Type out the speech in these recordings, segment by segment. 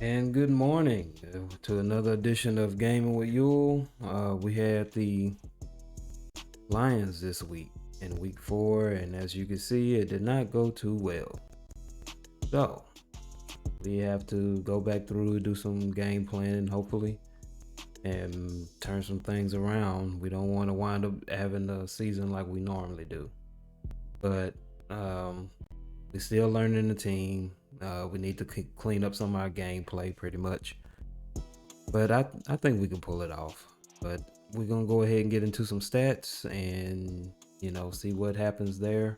And good morning to another edition of Gaming with Yule. We had the Lions this week in week 4, and as you can see, it did not go too well. So we have to go back through, do some game planning, hopefully, and turn some things around. We don't want to wind up having a season like we normally do, but we're still learning the team. We need to clean up some of our gameplay, pretty much. But I think we can pull it off. But we're gonna go ahead and get into some stats and see what happens there,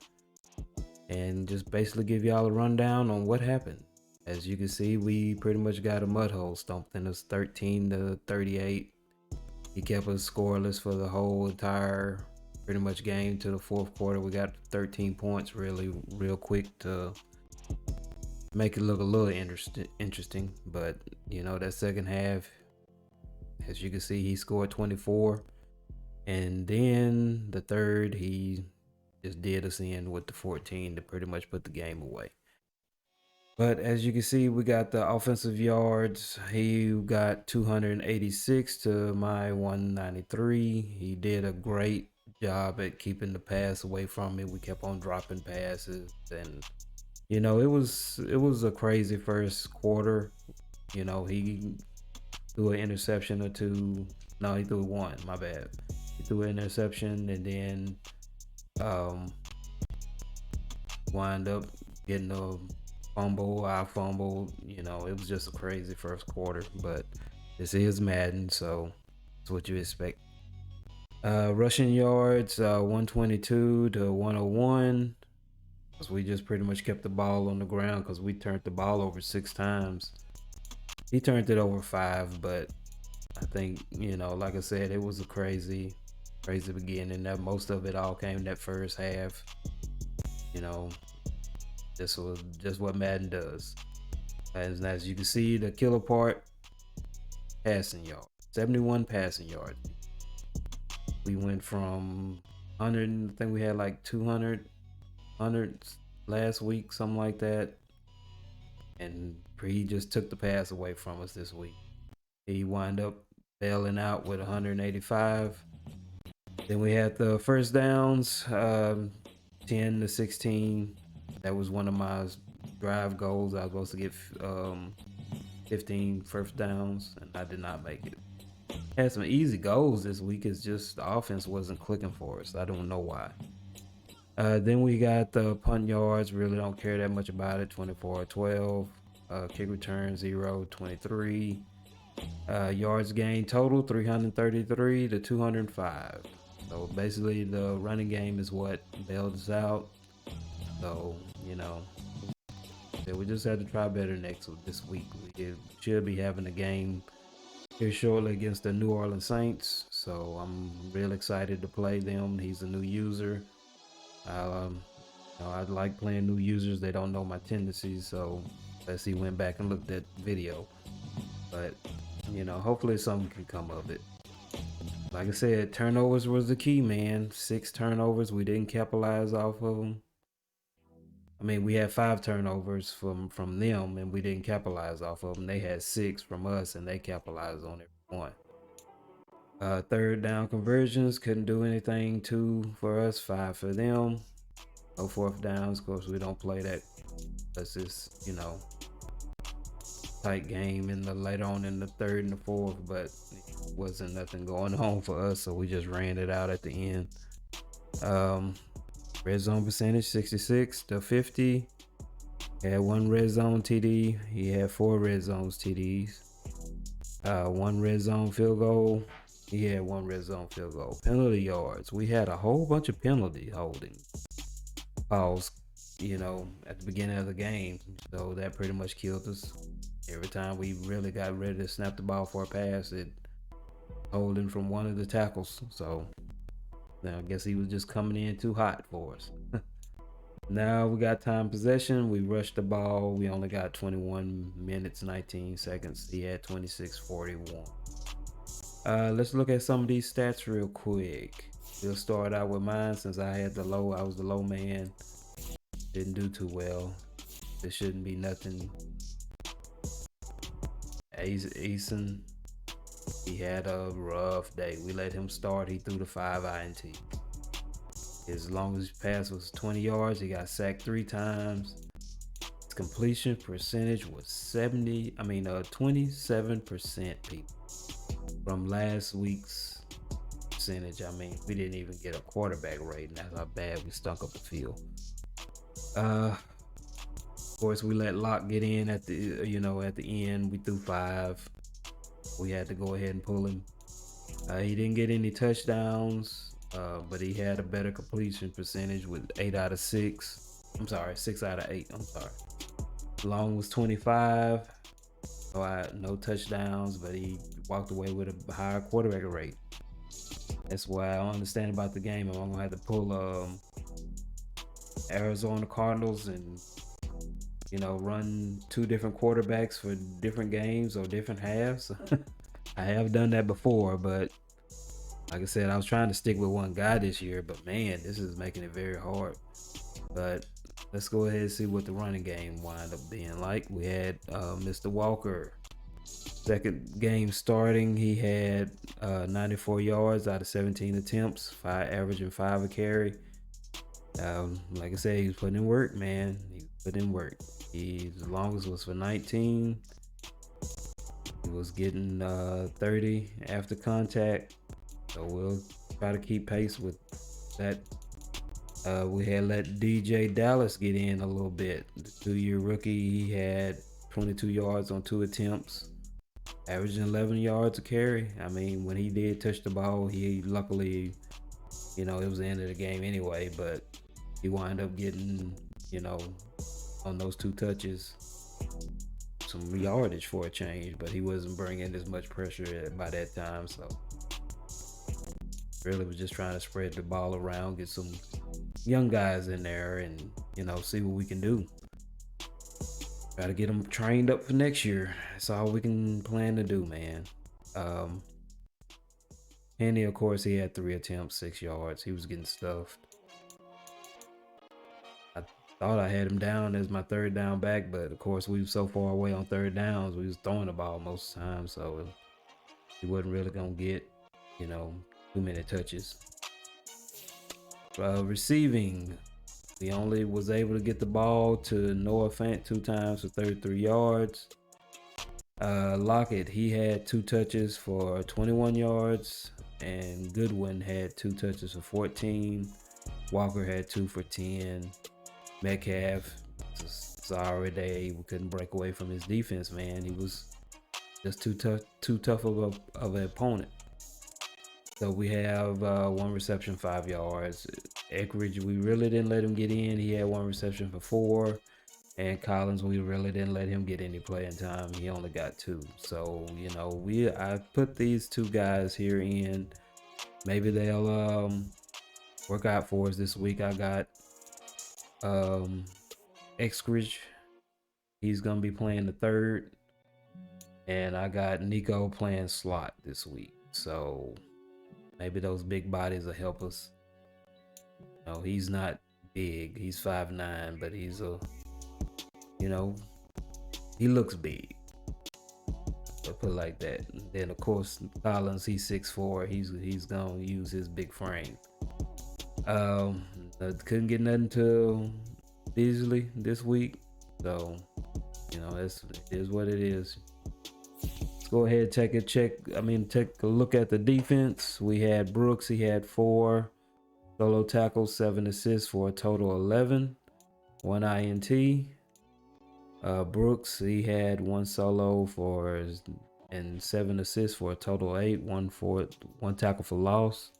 and just basically give y'all a rundown on what happened. As you can see, we pretty much got a mud hole stomped in us, 13-38. He kept us scoreless for the whole entire pretty much game to the fourth quarter. We got 13 points really real quick to make it look a little interesting. But that second half, as you can see, he scored 24. And then the third, he just did us in with the 14 to pretty much put the game away. But as you can see, we got the offensive yards. He got 286 to my 193. He did a great job at keeping the pass away from me. We kept on dropping passes, and it was a crazy first quarter. He threw an interception or two. No, he threw one. My bad. He threw an interception and then wind up getting a fumble. I fumbled. It was just a crazy first quarter. But this is Madden, so that's what you expect. Rushing yards, 122 to 101. Because we just pretty much kept the ball on the ground because we turned the ball over 6 times. He turned it over 5, but I think, like I said, it was a crazy beginning. That most of it all came that first half. This was just what Madden does. And as you can see, the killer part, passing yards. 71 passing yards. We went from 100, I think we had like 200 last week, something like that. And he just took the pass away from us this week. He wound up bailing out with 185. Then we had the first downs, 10 to 16. That was one of my drive goals. I was supposed to get 15 first downs, and I did not make it. Had some easy goals this week. It's just the offense wasn't clicking for us. I don't know why. Then we got the punt yards. Really don't care that much about it. 24-12. Kick return 0, 23. Yards gained total 333 to 205. So basically, the running game is what bailed us out. So we just had to try better this week. We should be having a game here shortly against the New Orleans Saints. So I'm real excited to play them. He's a new user. I like playing new users. They don't know my tendencies, so unless he went back and looked at the video. But hopefully something can come of it. Like I said, turnovers was the key, man. 6 turnovers. We didn't capitalize off of them. I mean, we had 5 turnovers from them, and we didn't capitalize off of them. They had 6 from us, and they capitalized on every one. Third down conversions, couldn't do anything. 2 for us, 5 for them. No fourth downs. Of course, we don't play that. That's just tight game later on in the third and the fourth, but it wasn't nothing going on for us, so we just ran it out at the end. Red zone percentage 66 to 50. He had 1 red zone TD. He had 4 red zones TDs. 1 red zone field goal. He had 1 red zone field goal. Penalty yards. We had a whole bunch of penalty holding calls, at the beginning of the game. So that pretty much killed us. Every time we really got ready to snap the ball for a pass, it holding from one of the tackles. So now I guess he was just coming in too hot for us. Now we got time possession. We rushed the ball. We only got 21 minutes, 19 seconds. He had 26:41. Let's look at some of these stats real quick. We'll start out with mine since I was the low man. Didn't do too well. There shouldn't be nothing Eason, he had a rough day. We let him start. He threw the 5 INT. His longest pass was 20 yards. He got sacked 3 times. His completion percentage was 27%, people. From last week's percentage, I mean, we didn't even get a quarterback rating. That's how bad we stunk up the field. Of course, we let Locke get in at the end. We threw 5. We had to go ahead and pull him. He didn't get any touchdowns, but he had a better completion percentage with 8 out of 6. I'm sorry, 6 out of 8. I'm sorry. Long was 25. No touchdowns, but he walked away with a higher quarterback rate. That's why I don't understand about the game. I'm gonna have to pull Arizona Cardinals and run 2 different quarterbacks for different games or different halves. I have done that before, but like I said, I was trying to stick with one guy this year, but man, this is making it very hard. But let's go ahead and see what the running game wind up being like. We had Mr. Walker. Second game starting, he had 94 yards out of 17 attempts, averaging 5 a carry. Like I said, he was putting in work, man. He was putting in work. His longest was for 19. He was getting 30 after contact. So we'll try to keep pace with that. We had let DJ Dallas get in a little bit. The 2-year rookie, he had 22 yards on 2 attempts, averaging 11 yards a carry. I mean, when he did touch the ball, he luckily, it was the end of the game anyway, but he wound up getting, on those 2 touches, some yardage for a change, but he wasn't bringing as much pressure by that time. So really was just trying to spread the ball around, get some young guys in there and, see what we can do. Got to get them trained up for next year. That's all we can plan to do, man. Henny, of course, he had 3 attempts, 6 yards. He was getting stuffed. I thought I had him down as my 3rd down back, but of course we were so far away on 3rd downs. We was throwing the ball most of the time, so he wasn't really gonna get, too many touches. Receiving, we only was able to get the ball to Noah Fant 2 times for 33 yards. Lockett, he had 2 touches for 21 yards, and Goodwin had 2 touches for 14. Walker had 2 for 10. Metcalf, sorry we couldn't break away from his defense, man. He was just too tough of an opponent. So we have 1 reception, 5 yards. Eckridge, we really didn't let him get in. He had 1 reception for 4. And Collins, we really didn't let him get any playing time. He only got 2. So, I put these 2 guys here in. Maybe they'll work out for us this week. I got Eckridge. He's going to be playing the 3rd. And I got Nico playing slot this week. So maybe those big bodies will help us. He's not big. He's 5'9", but he's he looks big. So put it like that. And then of course Collins, he's 6'4". He's gonna use his big frame. Couldn't get nothing to Beasley this week. So, it is what it is. Let's go ahead and take a look at the defense. We had Brooks, he had 4 solo tackles, 7 assists for a total of 11, 1 INT. Brooks, he had 1 solo and 7 assists for a total of 8, 1 tackle for loss.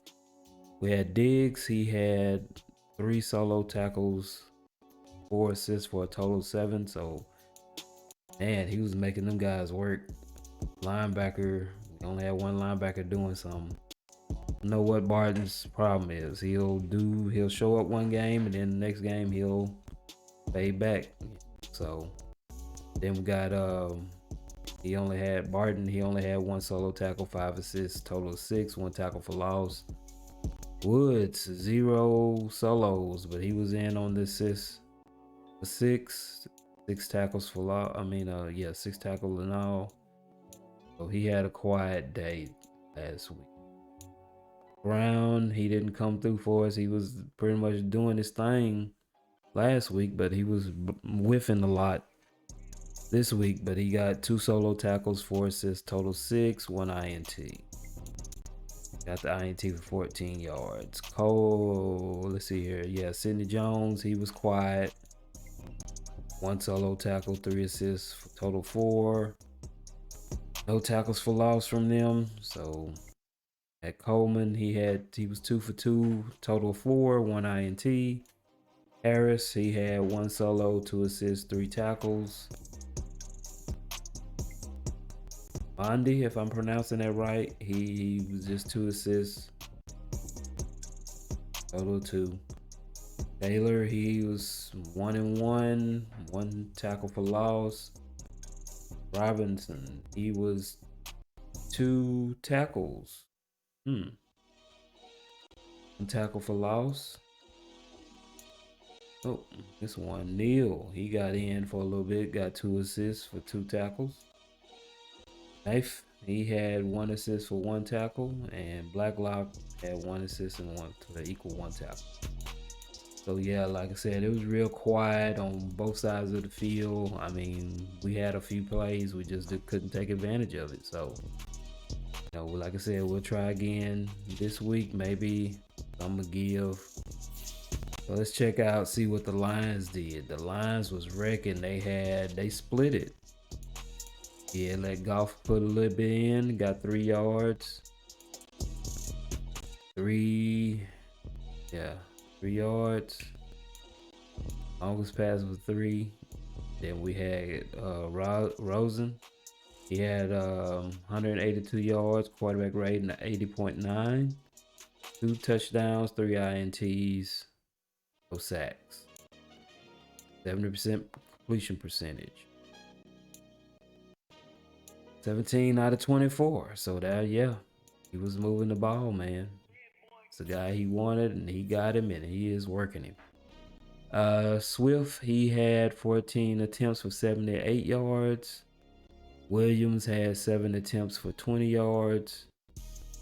We had Diggs, he had 3 solo tackles, 4 assists for a total of 7. So, man, he was making them guys work. Linebacker, we only had 1 linebacker doing something. I know what Barton's problem is. He'll show up one game and then the next game he'll fade back. So then we got he only had 1 solo tackle, 5 assists, total of 6, 1 tackle for loss. Woods, 0 solos, but he was in on the assist for 6 tackles for loss. 6 tackles in all. So he had a quiet day last week. Brown, he didn't come through for us. He was pretty much doing his thing last week, but he was whiffing a lot this week. But he got 2 solo tackles, 4 assists, total 6, 1 INT. Got the INT for 14 yards. Cole, let's see here. Yeah, Sidney Jones, he was quiet. 1 solo tackle, 3 assists, for total 4. No tackles for loss from them. So at Coleman, he was 2 for 2, total 4, 1 INT. Harris, he had 1 solo, 2 assists, 3 tackles. Bondi, if I'm pronouncing that right, he was just 2 assists, total 2. Taylor, he was 1-1, 1 tackle for loss. Robinson, he was 2 tackles. 1 tackle for loss. Oh, this one, Neil, he got in for a little bit, got 2 assists for 2 tackles. Knife, he had 1 assist for 1 tackle, and Blacklock had 1 assist and 1 to equal 1 tackle. So yeah, like I said, it was real quiet on both sides of the field. I mean, we had a few plays, we just couldn't take advantage of it. So, you know, like I said, we'll try again this week. Maybe I'm gonna give. So let's check out, see what the Lions did. The Lions was wrecking. They split it. Yeah, let Goff put a little bit in, got 3 yards. 3 yards. Longest pass was 3. Then we had Rosen. He had 182 yards, quarterback rating 80.9. 2 touchdowns, 3 INTs, no sacks. 70% completion percentage. 17 out of 24. So that, yeah, he was moving the ball, man. It's the guy he wanted, and he got him, and he is working him. Swift, he had 14 attempts for 78 yards. Williams had 7 attempts for 20 yards.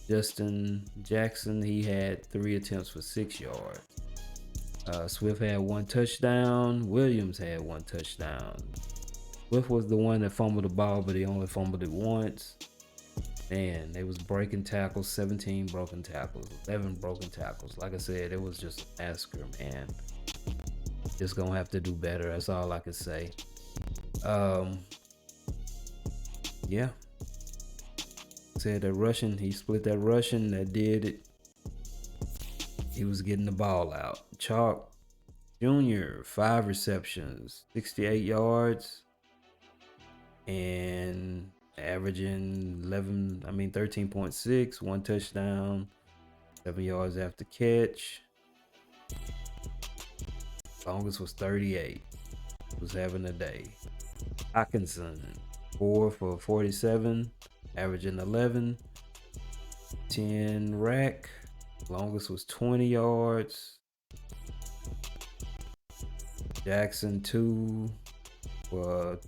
Justin Jackson, he had 3 attempts for 6 yards. Swift had 1 touchdown. Williams had 1 touchdown. Swift was the one that fumbled the ball, but he only fumbled it once. Man, they was breaking tackles, 17 broken tackles, 11 broken tackles. Like I said, it was just a massacre, man. Just gonna have to do better. That's all I can say. Yeah. Said that rushing, he split that rushing, that did it. He was getting the ball out. Chalk Jr., 5 receptions, 68 yards, and averaging 13.6, 1 touchdown, 7 yards after catch. Longest was 38. Was having a day. Hawkinson, 4 for 47, averaging 11, 10 rack. Longest was 20 yards. Jackson, 2 for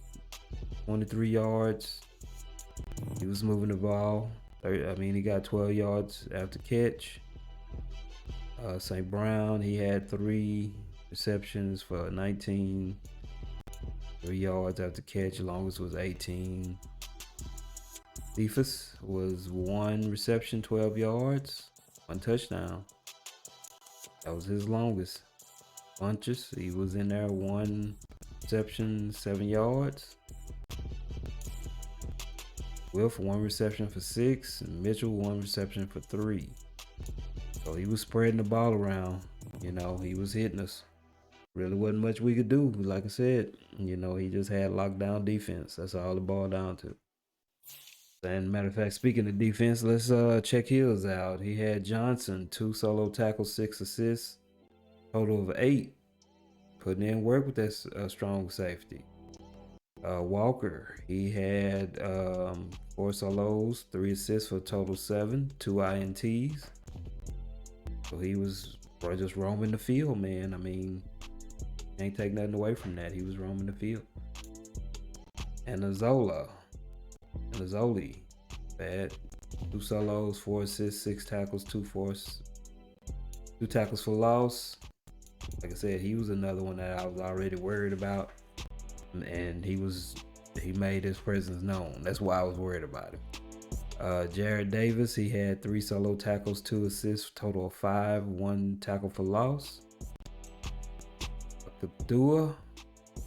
23 yards. He was moving the ball. He got 12 yards after catch. St. Brown, he had 3 receptions for 19, 3 yards after catch. Longest was 18. Cephas was 1 reception, 12 yards, 1 touchdown. That was his longest. Bunches, he was in there, 1 reception, 7 yards. Wilf, 1 reception for 6. And Mitchell, 1 reception for 3. So he was spreading the ball around. You know, he was hitting us. Really wasn't much we could do. Like I said, you know, he just had lockdown defense. That's all it boiled down to. And matter of fact, speaking of defense, let's check his out. He had Johnson, 2 solo tackles, 6 assists, total of 8. Putting in work with that strong safety. Walker, he had 4 solos, 3 assists for a total 7, 2 INTs. So he was just roaming the field, man. I mean, can't take nothing away from that. He was roaming the field. And Azoli, Bad. 2 solos, 4 assists, 6 tackles, 2 tackles for loss. Like I said, he was another one that I was already worried about, and he made his presence known. That's why I was worried about him. Jared Davis, he had 3 solo tackles, 2 assists, total of 5, 1 tackle for loss. Kadua,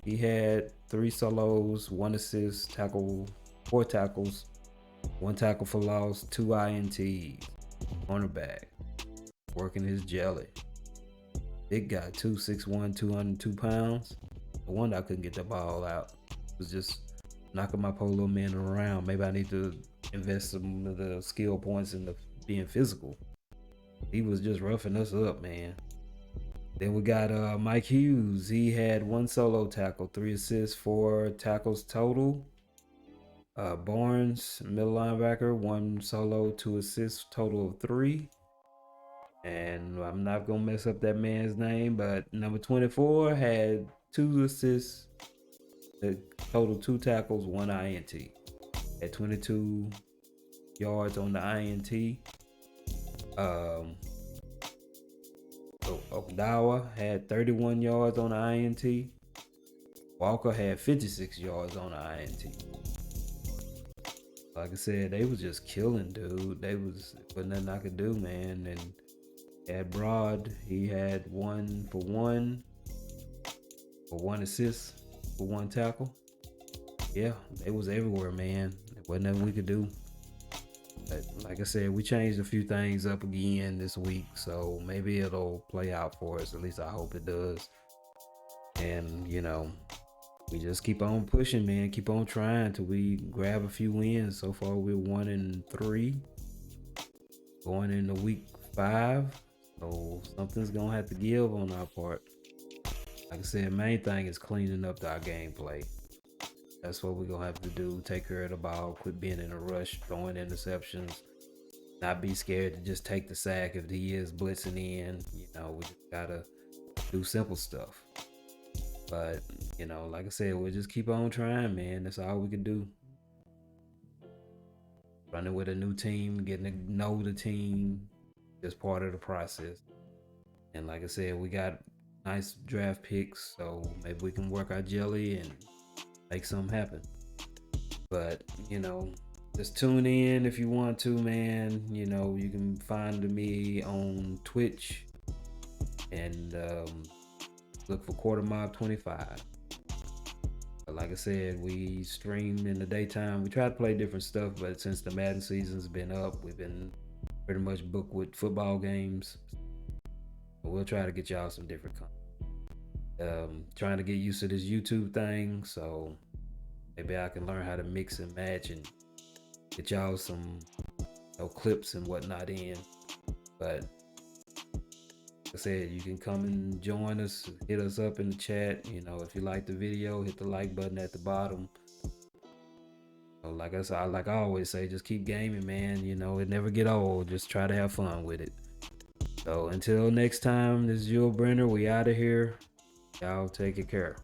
he had 3 solos, 1 assist, 4 tackles, 1 tackle for loss, 2 INTs. Cornerback, working his jelly. Big guy, 261, 202 pounds. No wonder I couldn't get the ball out. It was just knocking my poor little man around. Maybe I need to invest some of the skill points into being physical. He was just roughing us up, man. Then we got Mike Hughes. He had 1 solo tackle, 3 assists, 4 tackles total. Barnes, middle linebacker, 1 solo, 2 assists, total of 3. And I'm not gonna mess up that man's name, but number 24 had 2 assists, total 2 tackles, 1 INT. Had 22 yards on the INT. So Okdawa had 31 yards on the INT. Walker had 56 yards on the INT. Like I said, they was just killing, dude. Wasn't nothing I could do, man. And at Broad, he had 1 for 1 assist for 1 tackle. Yeah, it was everywhere, man. There wasn't nothing we could do. But like I said, we changed a few things up again this week, so maybe it'll play out for us. At least I hope it does. And we just keep on pushing, man. Keep on trying till we grab a few wins. So far, we're 1-3, going into week 5. So something's gonna have to give on our part. Like I said, main thing is cleaning up our gameplay. That's what we're gonna have to do. Take care of the ball, quit being in a rush, throwing interceptions, not be scared to just take the sack if he is blitzing in. We just gotta do simple stuff. But like I said, we'll just keep on trying, man. That's all we can do. Running with a new team, getting to know the team, just part of the process. And like I said, we got nice draft picks, so maybe we can work our jelly and make something happen. But just tune in if you want to, man. You can find me on Twitch and look for Quarter Mob 25. But like I said, we stream in the daytime. We try to play different stuff, but since the Madden season's been up, we've been pretty much booked with football games. But we'll try to get y'all some different content. Trying to get used to this YouTube thing, so maybe I can learn how to mix and match and get y'all some clips and whatnot in. But like I said, you can come and join us, hit us up in the chat. If you like the video, hit the like button at the bottom. Like I always say, just keep gaming, man. It never get old. Just try to have fun with it. So until next time, this is Jules Brenner. We out of here. Y'all take care.